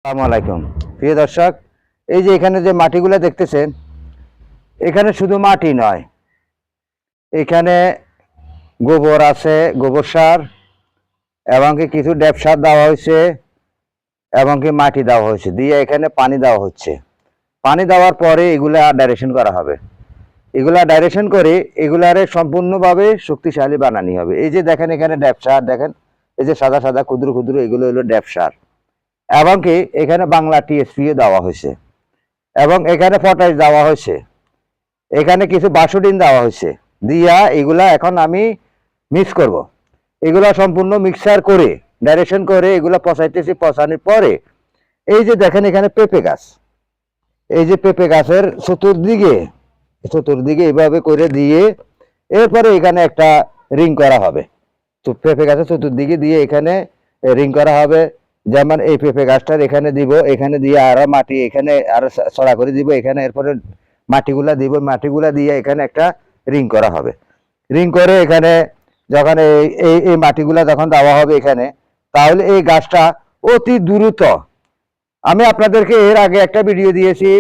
আসসালামু আলাইকুম প্রিয় দর্শক, এই যে এখানে যে মাটিগুলো দেখতেছেন, এখানে শুধু মাটি নয়, এখানে গোবর আছে, গোবর সার এবং কি কিছু ড্যাপ সার দেওয়া হয়েছে এবং কি মাটি দেওয়া হয়েছে, দিয়ে এখানে পানি দেওয়া হচ্ছে। পানি দেওয়ার পরে এগুলা ডাইরেকশন করা হবে। এগুলা ডাইরেকশন করে এগুলারে সম্পূর্ণভাবে শক্তিশালী বানানি হবে। এই যে দেখেন এখানে ড্যাপ সার দেখেন, এই যে সাদা সাদা ক্ষুদ্র ক্ষুদ্র এগুলো হলো ড্যাপ সার, এবং কি এখানে বাংলা টিএসপি দেওয়া হয়েছে এবং এখানে পটাশ দেওয়া হয়েছে, এখানে কিছু বাসুডিন দেওয়া হয়েছে। দিয়া এগুলা এখন আমি মিক্স করব। এগুলা সম্পূর্ণ মিক্সার করে ডাইরেকশন করে এগুলা পচাইতেছি। পচানোর পরে এই যে দেখেন এখানে পেঁপে গাছ, এই যে পেঁপে গাছের চতুর্দিকে চতুর্দিকে এইভাবে করে দিয়ে এরপরে এখানে একটা রিং করা হবে। তো পেঁপে গাছের চতুর্দিকে দিয়ে এখানে রিং করা হবে। যেমন এই পেঁপে গাছটার এখানে দিব, এখানে দিয়ে আরো মাটি এখানে আরো ছড়া করে দিব, এখানে এরপরে মাটিগুলা দিব, মাটিগুলা দিয়ে এখানে একটা রিং করা হবে। রিং করে এখানে যখন এই এই এই মাটিগুলা যখন দেওয়া হবে এখানে, তাহলে এই গাছটা অতি দ্রুত, আমি আপনাদেরকে এর আগে একটা ভিডিও দিয়েছি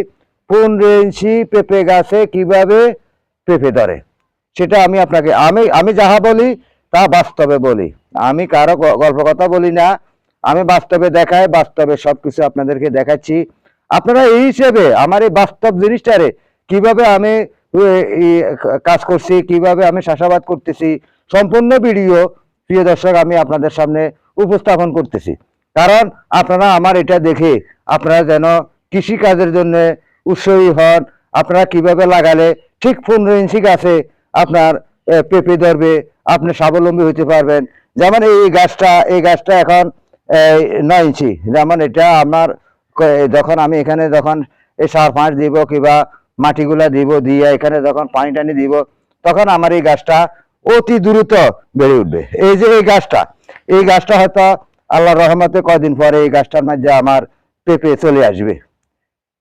15 ইঞ্চি পেঁপে গাছে কিভাবে পেঁপে ধরে, সেটা আমি আপনাকে আমি যাহা বলি তা বাস্তবে বলি। আমি কারো গল্প কথা বলি না, আমি বাস্তবে দেখাই, বাস্তবে সবকিছু আপনাদেরকে দেখাচ্ছি। আপনারা এই হিসেবে আমার এই বাস্তব জিনিসটারে কিভাবে আমি কাজ করছি, কিভাবে আমি চাষাবাদ করতেছি, সম্পূর্ণ ভিডিও প্রিয় দর্শক আমি আপনাদের সামনে উপস্থাপন করতেছি। কারণ আপনারা আমার এটা দেখে আপনারা যেন কৃষি কাজের জন্য উৎসাহী হন। আপনারা কিভাবে লাগালে ঠিক 15 ইঞ্চি গাছে আপনার পেঁপে ধরবে, আপনি স্বাবলম্বী হতে পারবেন। যেমন এই গাছটা এখন 9 ইঞ্চি, যেমন এটা আমার যখন আমি এখানে যখন এই সার ফাঁস দিব কিংবা মাটিগুলা দিব, দিয়ে এখানে যখন পানি টানি দিব, তখন আমার এই গাছটা অতি দ্রুত বেড়ে উঠবে। এই যে এই গাছটা হয়তো আল্লাহর রহমতে কয়দিন পরে এই গাছটার মাঝে আমার পেঁপে চলে আসবে।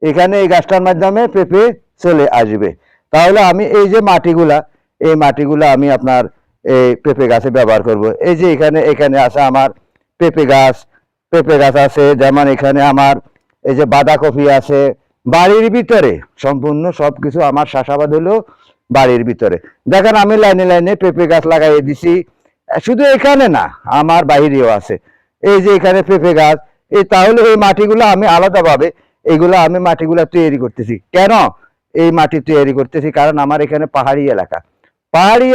এখানে এই গাছটার মাধ্যমে পেঁপে চলে আসবে। তাহলে আমি এই যে এই মাটিগুলা আমি আপনার এই পেঁপে গাছে ব্যবহার করব। এই যে এখানে আছে আমার পেঁপে গাছ আছে, যেমন এখানে আমার এই যে বাঁধাকপি আছে। বাড়ির ভিতরে সম্পূর্ণ সবকিছু আমার চাষাবাদ হলো বাড়ির ভিতরে। দেখেন আমি লাইনে লাইনে পেঁপে গাছ লাগাই দিছি, শুধু এখানে না আমার বাইরেও আছে। এই যে এখানে পেঁপে গাছ, তাহলে এই মাটিগুলো আমি আলাদাভাবে আমি মাটিগুলা তৈরি করতেছি। কেন এই মাটি তৈরি করতেছি? কারণ আমার এখানে পাহাড়ি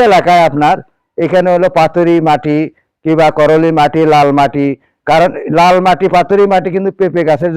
এলাকায় আপনার এখানে হলো পাথরি মাটি কিংবা করলি মাটি, লাল মাটি। কারণ লাল মাটি, পাথরি মাটি কিন্তু পেঁপে গাছের